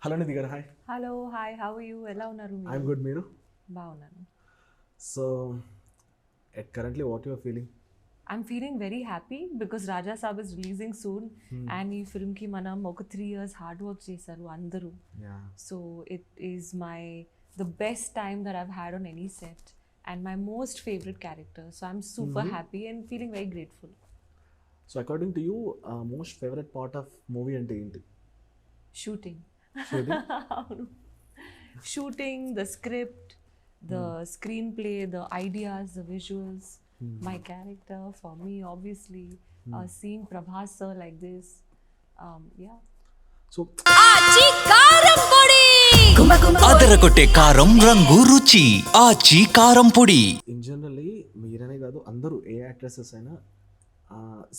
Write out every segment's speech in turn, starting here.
Hello Nidhhi garu, hi. Hello hi how you ఎలా ఉన్నారు I'm మీరు good, Meeru. బాగున్నాను So, currently, what you are feeling? I'm feeling very happy because Raja Saab is releasing soon and ఈ ఫిల్మ్కి మనం ఒక 3 years hard work చేశారు అందరూ Yeah. So it is my the best time that I've had on any set and my most favourite character so I'm super happy and feeling very grateful So, according to you, most favorite part of movie ante enti? Shooting Shooting? అవును shooting the script the screenplay, the ideas, the visuals, my character, for me, obviously, seeing Prabhas sir like this, yeah. So, ఆచి కారం పొడి అదరగొట్టే కారం రంగు రుచి ఆచి కారం పొడి in generally, మీరనే కాదు అందరూ ఏ యాక్ట్రెసెస్ అయినా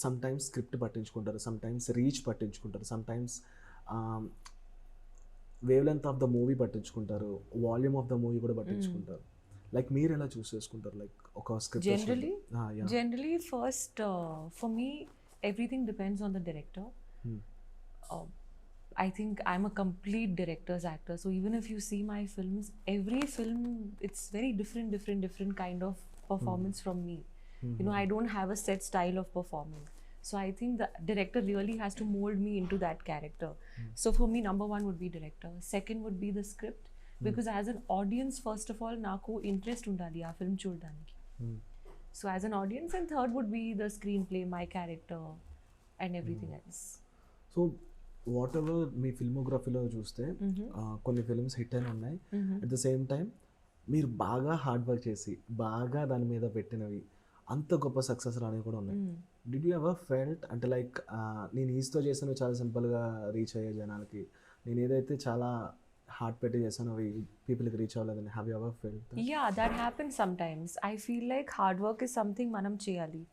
సమ్ టైమ్స్ స్క్రిప్ట్ పట్టించుకుంటారు, సమ్ టైమ్స్ రీచ్ పట్టించుకుంటారు, sometimes wave length of the movie పట్టించుకుంటారు, వాల్యూమ్ ఆఫ్ ద మూవీ కూడా పట్టించుకుంటారు. లైక్ మీరు ఎలా చూస్ చేసుకుంటారు? లైక్ ఒక script Generally, first, for me, everything depends on the director. I think I'm a complete director's actor. So even if you see my films, every film, it's very different kind of performance from me. You know, I don't have a set style of performing. So I think the director really has to mold me into that character. So for me, number one would be director. Second would be the script. Because as an audience, first of all, నాకు interest ఉండాలి ఆ film చూడడానికి. So as an audience and third would be the screenplay my character and everything else. So whatever మీ ఫిల్మోగ్రఫీలో చూస్తే కొన్ని films hit అయిన ఉన్నాయి. అట్ ద సేమ్ టైం మీరు బాగా హార్డ్ వర్క్ చేసి బాగా దాని మీద పెట్టినవి అంత గొప్ప సక్సెస్ రానివి కూడా ఉన్నాయి. డిడ్ యూ ఎవర్ ఫెల్ట్ అంటే లైక్ నేను ఈస్తో చేసినవి చాలా సింపుల్గా రీచ్ అయ్యే జనాలకి, నేను ఏదైతే చాలా హార్ట్ పెట్టి చేశాను అవి పీపుల్కి రీచ్ అవ్వలేదని have you ever felt? Yeah that happens sometimes. I feel like hard work is something మనం చేయాలి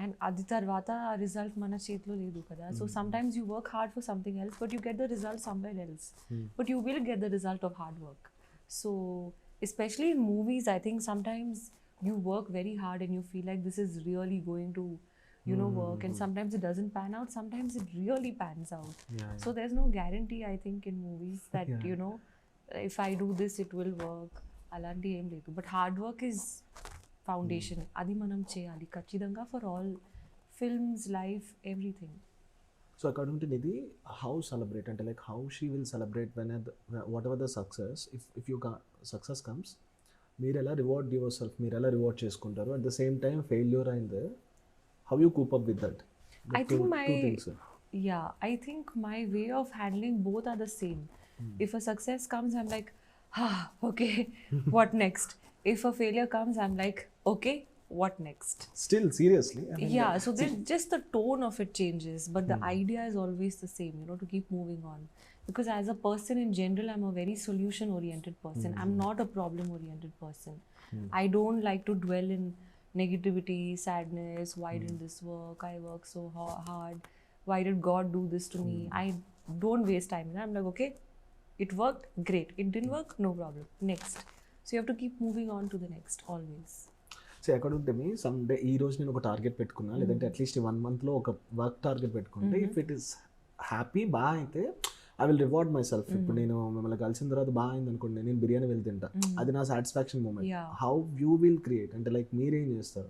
అండ్ అది తర్వాత రిజల్ట్ మన చేతిలో లేదు కదా. So some times you work hard for something else but you get the result somewhere else, but you will get the result of hard work. So especially in movies I think sometimes you work very hard and you feel like this is really going to work, and sometimes it doesn't pan out, sometimes it really pans out. So there's no guarantee I think in movies that if I do this it will work alanti em ledu, but hard work is foundation. Adi manam cheyali kachidanga for all films, life, everything. So according to Nidhi, how celebrate and like how she will celebrate when whatever the success, if you success comes, మీరు ఎలా reward your self, మీరు ఎలా reward చేసుకుంటారు? At the same time failure అయింది, how you cope up with that? I think my way of handling both are the same. If a success comes, I'm like, okay, what next? If a failure comes, I'm like, okay, what next? Still, seriously? So there's just the tone of it changes, but the idea is always the same, to keep moving on. Because as a person in general, I'm a very solution-oriented person. I'm not a problem-oriented person. I don't like to dwell in negativity, sadness, why didn't this work? I worked so hard. Why did God do this to me? I don't waste time. I'm like, okay, it worked, great. It didn't work, no problem. Next. So you have to keep moving on to the next, always. So according to me some day ఈ రోజు నేను ఒక target పెట్టుకున్నా, లేదంటే at least 1 monthలో ఒక work target పెట్టుకుంటే if it is happy బాగా అయితే I will reward my self. ఇప్పుడు నేను మిమ్మల్ని కలిసిన తర్వాత బాగా అయింది అనుకోండి, నేను బిర్యానీ వెళ్ళి తింటా, అది నా satisfaction moment. How you will create అంటే లైక్ మీరేం చేస్తారు?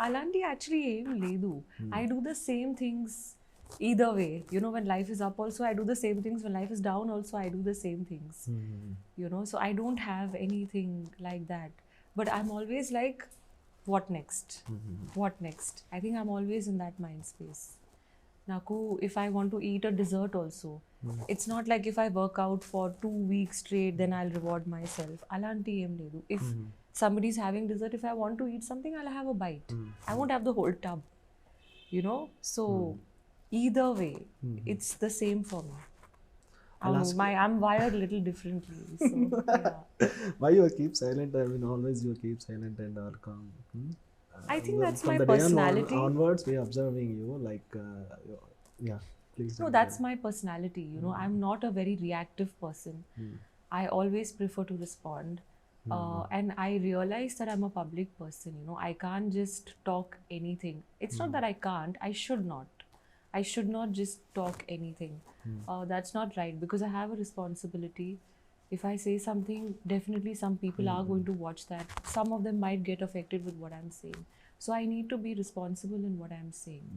అలాంటి యాక్చువల్లీ ఏం లేదు. I do the same things either way. When life is up also I do the same things, when life is down also I do the same things. So I don't have anything like that, but I'm always like, what next? What next? I think I'm always in that mind space. Naku, if I want to eat a dessert also, it's not like if I work out for 2 weeks straight then I'll reward myself. Alanti em ledu. If somebody's having dessert, if I want to eat something, I'll have a bite. I won't have the whole tub. So either way, it's the same for me. I'm wired a little differently. So yeah. Why you keep silent? I mean, always you keep silent and are calm. I think that's from my the personality. Day onwards, we are observing you like, yeah. Please. No, that's my personality. I'm not a very reactive person. I always prefer to respond. And I realize that I'm a public person. I can't just talk anything. It's not that I can't. I should not. I should not just talk anything. That's not right, because I have a responsibility. If I say something, definitely some people are going to watch that. Some of them might get affected with what I'm saying. So I need to be responsible in what I'm saying,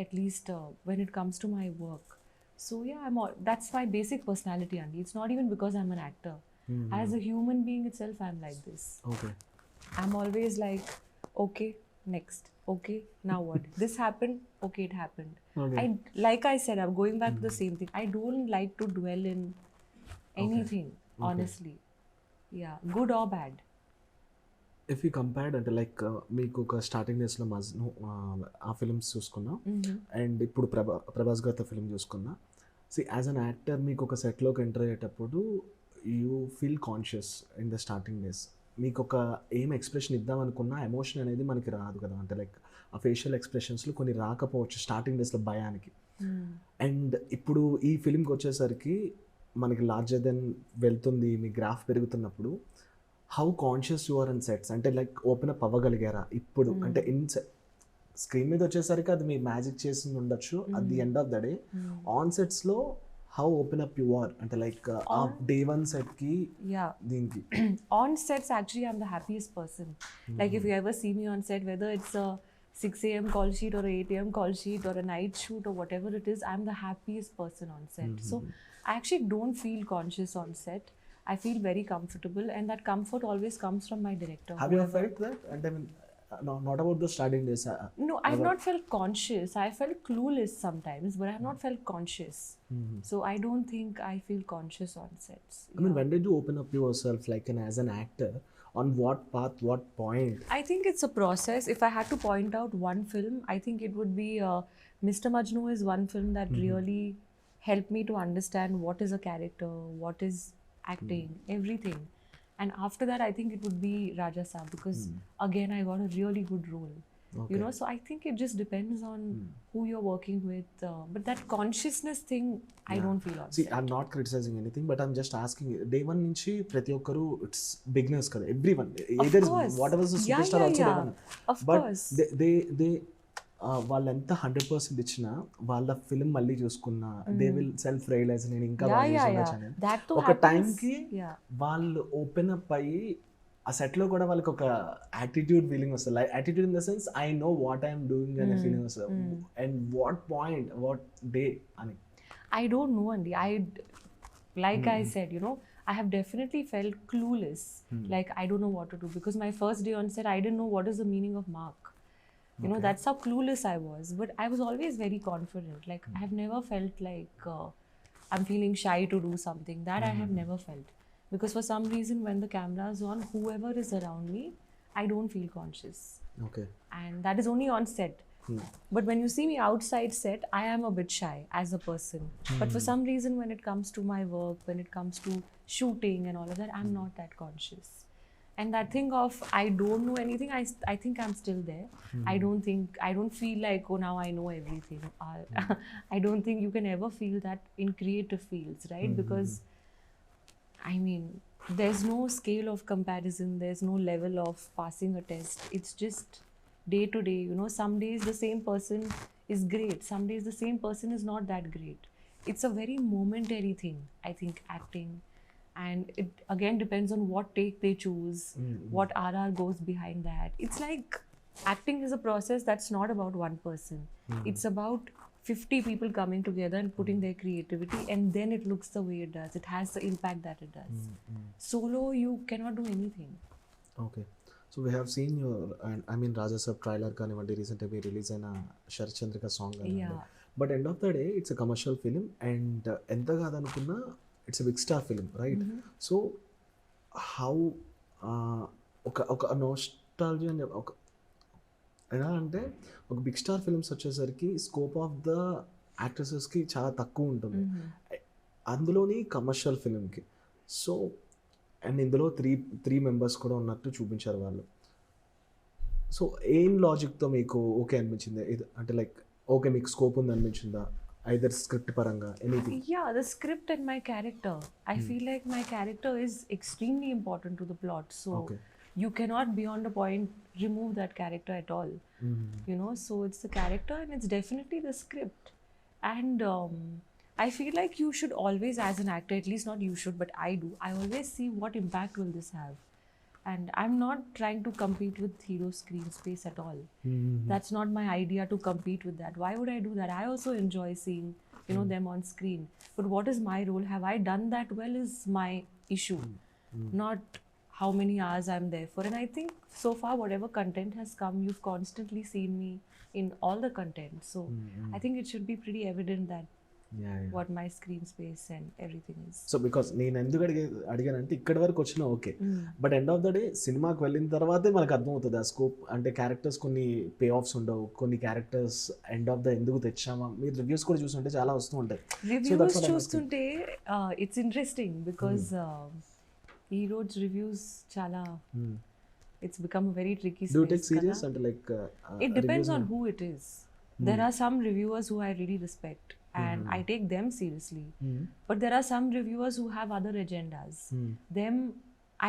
at least when it comes to my work. So yeah, that's my basic personality, Andy. It's not even because I'm an actor. As a human being itself, I'm like this. Okay. I'm always like, okay, next. Okay, now what? This happened. Okay, it happened. Okay. Like I said, I'm going back to the same thing. I don't like to dwell in anything, honestly. Yeah, good or bad. If you compared అంటే like మీకు ఒక starting డేస్లో మజ్ను ఆ films చూసుకున్నా and ఇప్పుడు ప్రభాస్ గారితో film చూసుకున్నా. As an actor మీకు ఒక సెట్లోకి ఎంటర్ అయ్యేటప్పుడు you feel conscious in the starting days. మీకు ఒక ఏం ఎక్స్ప్రెషన్ ఇద్దాం అనుకున్నా ఎమోషన్ అనేది మనకి రాదు కదా, అంటే లైక్ ఆ ఫేషియల్ ఎక్స్ప్రెషన్స్లో కొన్ని రాకపోవచ్చు స్టార్టింగ్ డేస్లో భయానికి. అండ్ ఇప్పుడు ఈ ఫిల్మ్కి వచ్చేసరికి మనకి లార్జర్ దెన్ వెళ్తుంది, మీ గ్రాఫ్ పెరుగుతున్నప్పుడు how conscious you are in sets, అంటే లైక్ ఓపెన్ అప్ అవ్వగలిగారా ఇప్పుడు? అంటే ఇన్ స్క్రీన్ మీద వచ్చేసరికి అది మీ మ్యాజిక్ చేసి ఉండొచ్చు at the end of the day. On సెట్స్లో how open up you are, అంటే లైక్ ఆ డే వన్ సెట్కి దీనికి? On sets, actually, I'm the happiest person. Like, if you ever see me on set, whether it's a 6 a.m. call sheet or a 8 a.m. call sheet or a night shoot or whatever it is, I'm the happiest person on set. So I actually don't feel conscious on set. I feel very comfortable, and that comfort always comes from my director. Have you ever felt that? And I mean, no, not about the starting days. No, I've not felt conscious. I felt clueless sometimes, but I've not felt conscious. So I don't think I feel conscious on sets. I mean, when did you open up yourself, like as an actor? On what path, what point? I think it's a process. If I had to point out one film, I think it would be Mr. Majnu is one film that really helped me to understand what is a character, what is acting, everything. And after that, I think it would be RajaSaab, because again, I got a really good role. Okay. You know, so I think it just depends on who you're working with. But that consciousness thing, I don't feel on See, set. I'm not criticizing anything, but I'm just asking. Day one nunchi prati okkaru, it's beginners kada, everyone. Either course. whatever is the Yeah, superstar yeah, also yeah. day one. Of But course. they వాళ్ళెంత 100% ఇచ్చినా వాళ్ళ film మళ్ళీ చూసుకున్నా they will self realise నేను ఇంకా బాగా చేసి ఉండొచ్చు అని. That too ఒక happens. టైంకి Yeah. వాళ్ళు ఓపెన్ అప్ అయ్యి ఆ సెట్లో కూడా వాళ్ళకి ఒక యాటిట్యూడ్ ఫీలింగ్ వస్తుంది. Attitude in the sense I know what I'm doing అనే ఫీలింగ్ వస్తుంది. And what point, what day అని? I don't know, Andy. Like I said, you know, I have definitely felt clueless. Like, I don't know what to do, because my first day on set, I didn't know what is the meaning of mark. You know, that's how clueless I was. But I was always very confident. Like, I have never felt like I'm feeling shy to do something. That I have never felt. Because for some reason, when the camera is on, whoever is around me, I don't feel conscious. Okay. And that is only on set. But when you see me outside set, I am a bit shy as a person. But for some reason, when it comes to my work, when it comes to shooting and all of that, I'm not that conscious. And that thing of I don't know anything, I think I'm still there. I don't feel like, oh, now I know everything. I don't think you can ever feel that in creative fields, right? Because, I mean, there's no scale of comparison, there's no level of passing a test. It's just day to day, you know. Some days the same person is great, some days the same person is not that great. It's a very momentary thing, I think, acting. And it again depends on what take they choose, what RR goes behind that. It's like acting is a process that's not about one person. It's about 50 people coming together and putting their creativity, and then it looks the way it does. It has the impact that it does. Solo, you cannot do anything. Okay. So we have seen your, I mean, RajaSaab trailer కానివ్వండి, రీసెంట్గా release అయిన Sarathchandrika song కానివ్వండి. But end of the day it's a commercial film, and ఎంత కాదనుకున్నా it's a big star film, right? So how ఒక nostalgia అని ఒక ఎలా అంటే, ఒక బిగ్ స్టార్ ఫిలిమ్స్ వచ్చేసరికి స్కోప్ ఆఫ్ ద యాక్ట్రెసెస్కి చాలా తక్కువ ఉంటుంది, అందులోని కమర్షియల్ ఫిలింకి. సో అండ్ ఇందులో త్రీ మెంబర్స్ కూడా ఉన్నట్టు చూపించారు వాళ్ళు. సో ఏం లాజిక్తో మీకు ఓకే అనిపించింది? అంటే లైక్ ఓకే మీకు స్కోప్ ఉంది అనిపించిందా? either script paranga, anything? Yeah, the script and my character. I feel like my character is extremely important to the plot. So you cannot beyond a point remove that character at all. You know, so it's the character and it's definitely the script. And I feel like you should always, as an actor, at least not you should, but I do, I always see what impact will this have. And I'm not trying to compete with hero screen space at all. That's not my idea to compete with that. Why would I do that? I also enjoy seeing, you know, them on screen. But what is my role? Have I done that well is my issue, not how many hours I'm there for. And I think so far, whatever content has come, you've constantly seen me in all the content. So I think it should be pretty evident that what my screen space and everything is. So because నేను ఎందుకు అడిగానంటే ఇక్కడి వరకు వచ్చినా okay, but end of the day సినిమాకి వెళ్ళిన తర్వాతే మనకు అర్థమవుతుంది ఆ స్కోప్. అంటే క్యారెక్టర్స్ కొన్ని పే ఆఫ్స్ ఉండవు, కొన్ని క్యారెక్టర్స్ ఎండ్ ఆఫ్ ద ఎందుకు తెచ్చామా. మీరు రివ్యూస్ కూడా చూస్తుంటే చాలా వస్తూ ఉంటాయి. రివ్యూస్ చూస్తుంటే ఇట్స్ ఇంట్రెస్టింగ్ బికాజ్ ఈ రోజు రివ్యూస్ చాలా it's become a very tricky space. Do you take serious and like it depends on who it is. There are some reviewers who I really respect and I take them seriously, but there are some reviewers who have other agendas. Them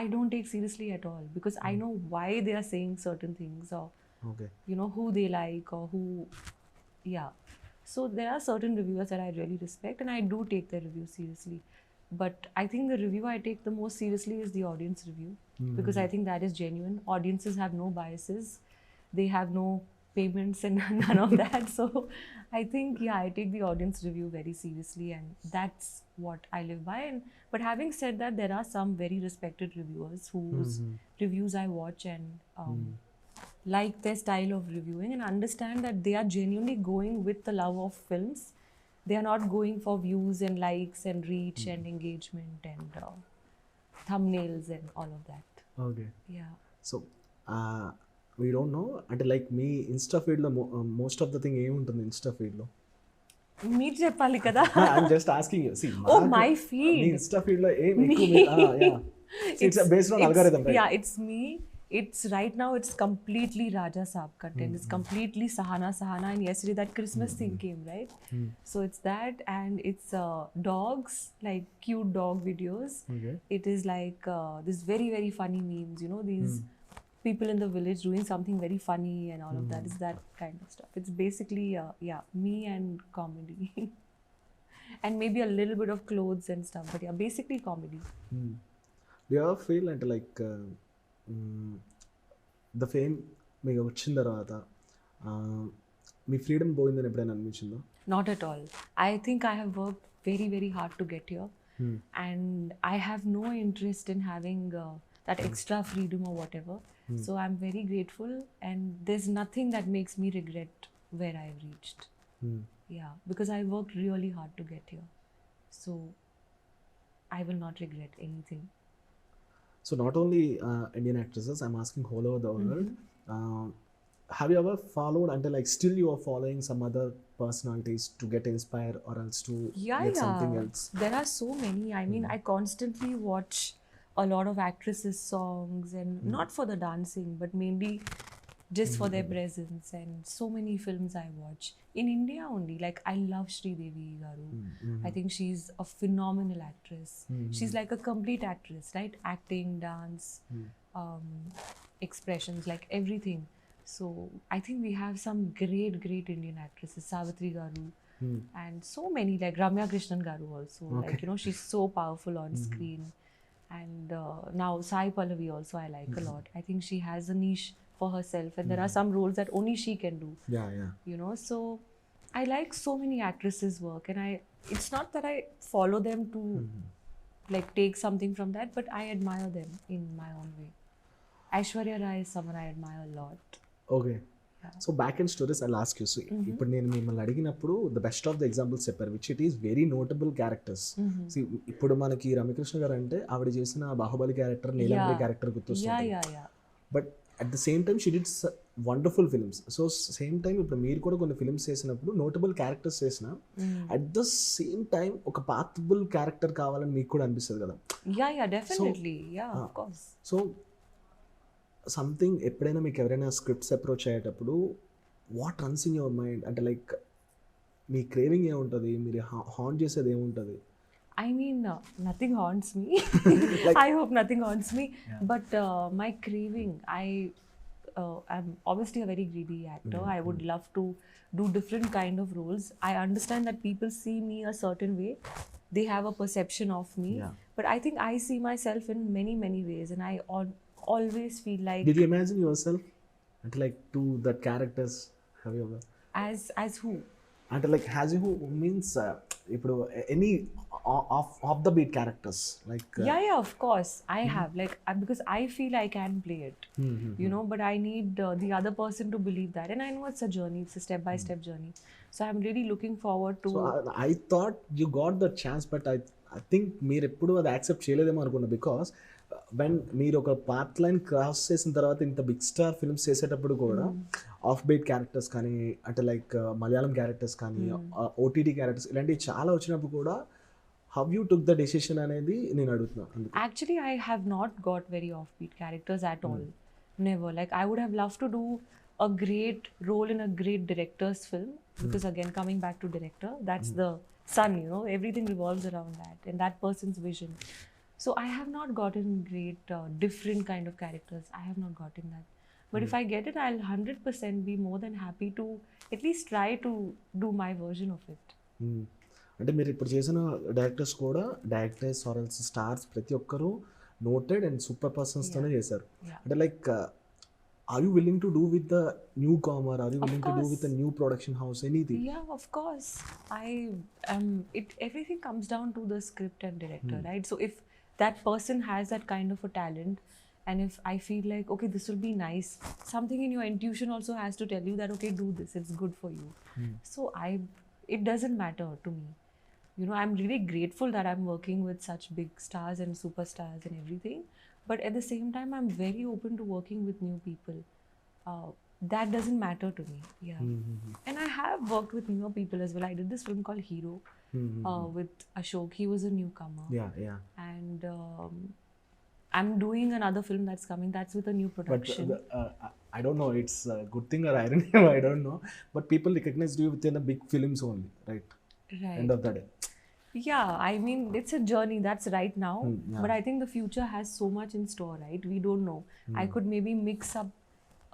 I don't take seriously at all because I know why they are saying certain things, or you know, who they like or who, so there are certain reviewers that I really respect and I do take their review seriously. But I think the review I take the most seriously is the audience review, because I think that is genuine. Audiences have no biases, they have no payments and none of that. So I think I take the audience review very seriously and that's what I live by. But having said that, there are some very respected reviewers whose reviews I watch and like their style of reviewing and understand that they are genuinely going with the love of films. They are not going for views and likes and reach and engagement and thumbnails and all of that. Okay. Yeah. So we don't know అంటే like మీ Insta feed లో most of the thing ఏముంటుంది Insta feed లో? మీరు చెప్పాలి కదా. I'm just asking you. See, oh my feed. Me Insta feed లో ఏం ఎక్కువ it's based on algorithm, right? Yeah, it's me. It's right now it's completely RajaSaab content. It's completely Sahana and yesterday that Christmas thing came, right? So it's that and it's dogs, like cute dog videos. It is like this very very funny memes, you know, these people in the village doing something very funny and all of that. Is that kind of stuff. It's basically me and comedy. And maybe a little bit of clothes and stuff, but yeah, basically comedy. Do you ever feel like the fame మీకు వచ్చిన తర్వాత మీ freedom పోయిందని ఎప్పుడైనా అనిపించిందో? Not at all. I think I have worked very very hard to get here and I have no interest in having that extra freedom or whatever. So I'm very grateful and there's nothing that makes me regret where I've reached. Yeah, because I worked really hard to get here. So I will not regret anything. So not only Indian actresses, I'm asking all over the world. Have you ever followed until like still you are following some other personalities to get inspired or else to get something else? There are so many. I mean, I constantly watch a lot of actresses' songs and not for the dancing, but mainly just for their presence, and so many films I watch. In India only, like I love Nidhhi Agerwal. I think she's a phenomenal actress. She's like a complete actress, right? Acting, dance, expressions, like everything. So I think we have some great Indian actresses, Savitri Garu, and so many, like Ramya Krishnan Garu also. Like, you know, she's so powerful on screen. And now Sai Pallavi also I like a lot. I think she has a niche for herself and there are some roles that only she can do. You know, so I like so many actresses' work and it's not that I follow them to like take something from that, but I admire them in my own way. Aishwarya Rai is someone I admire a lot. Okay. So back and stories I ask you. So ఇప్పుడు నేను మిమ్మల్ని అడిగినప్పుడు the best of the examples చెప్పారు which it is very notable characters. ఇప్పుడు మనకి రమ్యకృష్ణ గారు అంటే ఆవిడ చేసిన బాహుబలి క్యారెక్టర్, నీలాంబరి క్యారెక్టర్ గుర్తొస్తుంది. But at the same time she did wonderful films. So same time ఇప్పుడు మీరు కూడా కొన్ని ఫిల్మ్స్ చేసినప్పుడు నోటబుల్ క్యారెక్టర్స్ చేసిన అట్ ద సేమ్ టైం ఒక పాతబుల్ క్యారెక్టర్ కావాలని మీకు కూడా అనిపిస్తుంది కదా? సో సంథింగ్ ఎప్పుడైనా మీకు ఎవరైనా స్క్రిప్ట్స్ అప్రోచ్ అయ్యేటప్పుడు what runs in your mind? అంటే లైక్ మీ క్రేవింగ్ ఏముంటుంది, మీరు హాంట్ చేసేది ఏముంటుంది? I mean, nothing haunts me. I hope nothing haunts me. But my craving, I'm obviously a very greedy actor. I would love to do different kind of roles. I understand that people see me a certain way. They have a perception of me. Yeah. But I think I see myself in many, many ways. And I always feel like... Did you imagine yourself అంటే like to the characters? Have you ever? As who? అంటే like has you means ఇప్పుడు any off the beat characters like Yeah, of course. I have. Like, because I feel I can play it. You know, but I need the other person to believe that. And I know it's a journey. It's a step-by-step journey. So I'm really looking forward to... So I thought you got the chance, but I think మీరు ఎప్పుడు అది accept చేయలేదేమో అనుకున్నా because when మీరు ఒక part line cross చేసిన తర్వాత ఇంత big star films చేసేటప్పుడు కూడా ఆఫ్ బీట్ క్యారెక్టర్స్ కానీ అంటే లైక్ మలయాళం క్యారెక్టర్స్ కానీ ఓటీటీ క్యారెక్టర్స్ ఇలాంటివి చాలా వచ్చినప్పుడు కూడా how you took the decision అనేది నేను అడుగుతున్నాను. Actually, I have not got very offbeat characters at all. Never. Like, I would have loved to do a great role in a great director's film, because again, coming back to director, that's the sun, you know, everything revolves around that and that person's vision. So I have not gotten great different kind of characters. I have not gotten that. But if I get it, I'll 100% be more than happy to at least try to do my version of it. అంటే మీరు ఇప్పుడు చేసిన directors కూడా directors or else stars ప్రతి ఒక్కరు noted and super పర్సన్స్తోనే చేశారు. అంటే like are you willing to do with the newcomer? Are you willing to do with the new production house? Anything? Yeah, of course. Everything comes down to the script and director, right? So if that person has that kind of a talent, and if I feel like, okay, this will be nice, something in your intuition also has to tell you that, okay, do this, it's good for you. So it doesn't matter to me. You know, I'm really grateful that I'm working with such big stars and superstars and everything. But at the same time, I'm very open to working with new people. That doesn't matter to me. Yeah. And I have worked with newer people as well. I did this film called Hero with Ashok. He was a newcomer. Yeah. And I'm doing another film that's coming. That's with a new production. But I don't know, it's a good thing or irony, I don't know. But people recognize you within the big films only, right? Right. End of the day. Yeah, I mean, it's a journey, that's right now. Yeah. But I think the future has so much in store, right? We don't know. I could maybe mix up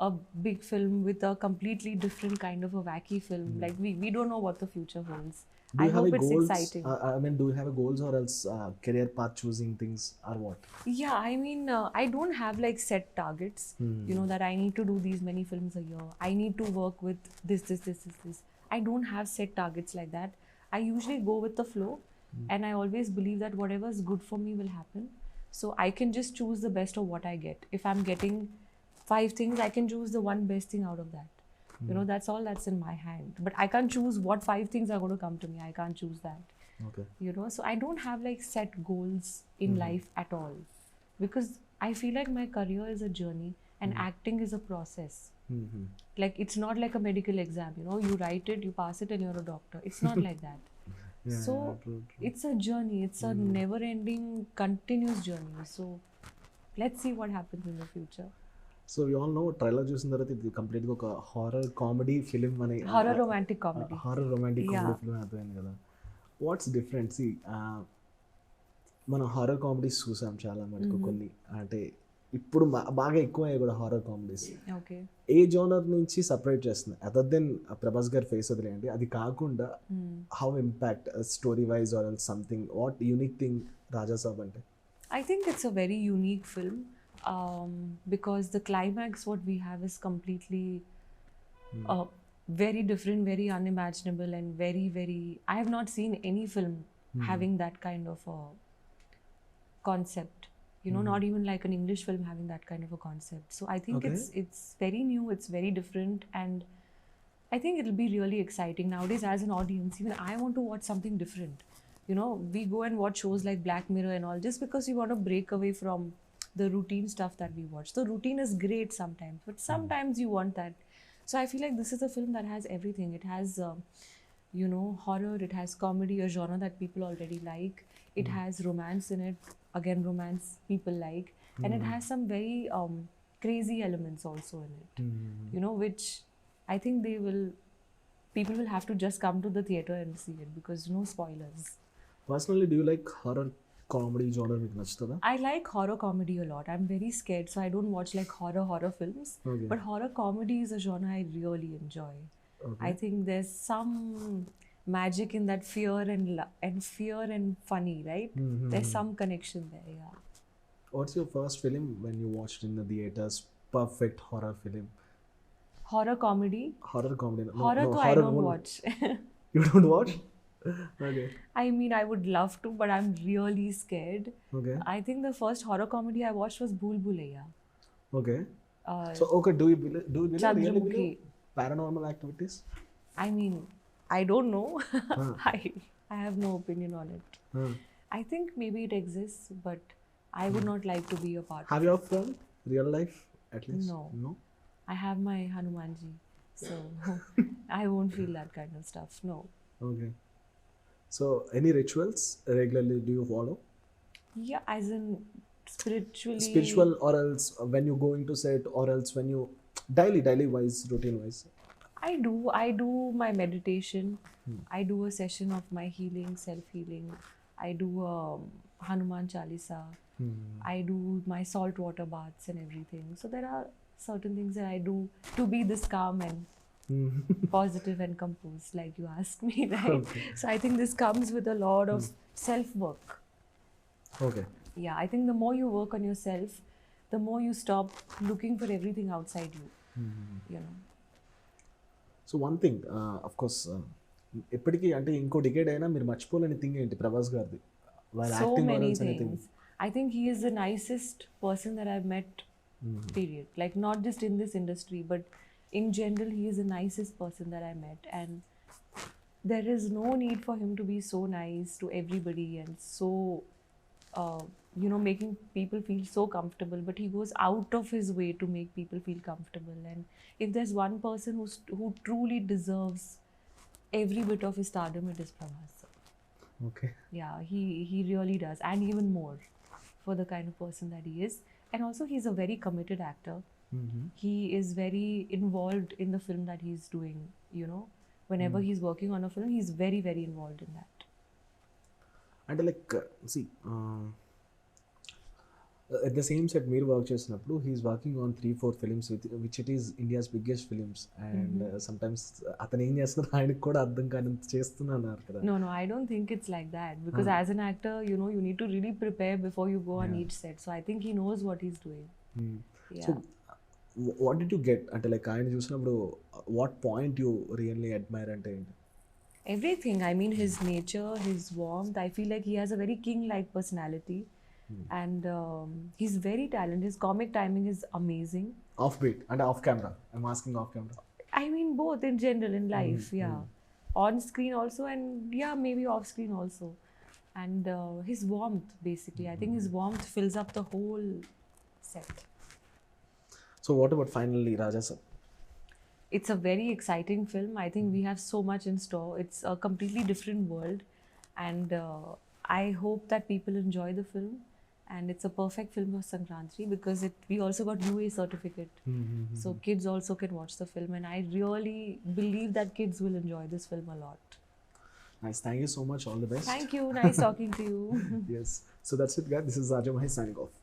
a big film with a completely different kind of a wacky film. Like, we don't know what the future holds. Do I you have hope a it's goals? exciting. I mean, do you have a goals or else career path choosing things or what? Yeah, I mean, I don't have like set targets, you know, that I need to do these many films a year. I need to work with this. I don't have set targets like that. I usually go with the flow, and I always believe that whatever is good for me will happen. So I can just choose the best of what I get. If I'm getting 5 things, I can choose the one best thing out of that. You know, that's all that's in my hand. But I can't choose what 5 things are going to come to me. I can't choose that. Okay. You know, so I don't have like set goals in life at all. Because I feel like my career is a journey and acting is a process. Like, it's not like a medical exam, you know, you write it, you pass it, and you're a doctor. It's not like that. Yeah, So true. it's a journey. It's a never-ending, continuous journey. So let's see what happens in the future. So you all know trailer చూసిన తర్వాత ఇది కంప్లీట్గా ఒక horror comedy film అని Horror romantic comedy. Horror romantic Yeah. Comedy film అయిపోయింది కదా. What's different see మనం horror comedies చూసాం చాలా మటుకు కొన్ని అంటే ఇప్పుడు బాగా ఎక్కువ అయ్యాయి కూడా హారర్ కామెడీస్. Okay. ఏ జోనర్ నుంచి సపరేట్ చేస్తుంది అదర్ దెన్ ప్రభాస్ గారి ఫేస్ వదిలేయండి, అది కాకుండా how impact story wise or something what unique thing Raja Saab అంటే? I think it's a very unique film because the climax what we have is completely very different, very unimaginable, and very, very... I have not seen any film having that kind of a concept. You know, not even like an English film having that kind of a concept. So I think Okay. it's very new, it's very different, and I think it'll be really exciting. Nowadays, as an audience, even I want to watch something different. You know, we go and watch shows like Black Mirror and all just because we want to break away from the routine stuff that we watch. The routine is great sometimes, but sometimes you want that. So I feel like this is a film that has everything. It has, you know, horror, it has comedy, a genre that people already like. It has romance in it, again, romance people like. And it has some very crazy elements also in it, you know, which I think people will have to just come to the theatre and see it because no spoilers. Personally, do you like horror comedy genre మీకు నచ్చుతుందా? I like horror comedy a lot. I'm very scared, so I don't watch like horror films. Okay. But horror comedy is a genre I really enjoy. Okay. I think there's some magic in that fear and funny, right? There's some connection there, yeah. What's your first film when you watched in the theaters? Perfect horror film. Horror comedy. Horror comedy. No, Horror no, to I horror don't movie. watch. You don't watch? Okay. I mean, I would love to, but I'm really scared. Okay. I think the first horror comedy I watched was Bhool Bhulaiya. Okay. Uh, So okay, do you really Chandramukhi. believe paranormal activities? I mean, I don't know. Huh. I have no opinion on it. Huh. I think maybe it exists, but I would not like to be a part Have of you it. a friend? Real life at least? No. No? I have my Hanumanji, so I won't feel that kind of stuff. No. Okay. So any rituals regularly do you follow? Yeah, as in spiritually. Spiritual, or else when you go into set, or else when you daily wise, routine wise? I do my meditation. I do a session of my healing, self-healing. I do Hanuman Chalisa. I do my salt water baths and everything. So there are certain things that I do to be this calm and positive and composed, like you asked me, right? Okay. So I think this comes with a lot of self-work. Okay. Yeah, I think the more you work on yourself, the more you stop looking for everything outside you. You know. So one thing of course ఎప్పటికీ అంటే ఇంకో decade అయినా మీరు మర్చిపోలేని thing ఏంటి ప్రభాస్ గారిది? వాళ్ళ So acting many anything. things. I think he is the nicest person that I've met, period. Like, not just in this industry, but in general, he is the nicest person that I met. And there is no need for him to be so nice to everybody and so, making people feel so comfortable. But he goes out of his way to make people feel comfortable. And if there's one person who truly deserves every bit of his stardom, it is Prabhas. Okay. Yeah, he really does, and even more for the kind of person that he is. And also, he's a very committed actor. He is very involved in the film that he's doing. Whenever he's working on a film, he's very, very involved in that. అంటే like see at the same set మీరు work చేసినప్పుడు he's working on 3-4 films which it is India's biggest films and sometimes అతను ఏం చేస్తున్నారు ఆయనకు కూడా అర్థం కానంత చేస్తున్నారు కదా? No, I don't think it's like that, because as an actor, you need to really prepare before you go on each set. So I think he knows what he's doing. So what did you get అంటే like ఆయన చూసినప్పుడు what point you really admire అంటే ఏంటి? Everything. I mean, his nature, his warmth. I feel like he has a very king-like personality. And he's very talented. His comic timing is amazing. Off beat అంటే off camera? I'm asking off camera. I mean, both in general in life, yeah. On screen also, and yeah, maybe off screen also. And his warmth, basically. I think his warmth fills up the whole set. So what about finally RajaSaab? It's a very exciting film. I think we have so much in store. It's a completely different world. And I hope that people enjoy the film. And it's a perfect film for Sankranti, because we also got UA certificate. So kids also can watch the film. And I really believe that kids will enjoy this film a lot. Nice. Thank you so much. All the best. Thank you. Nice talking to you. Yes. So that's it, guys. This is Raja signing off.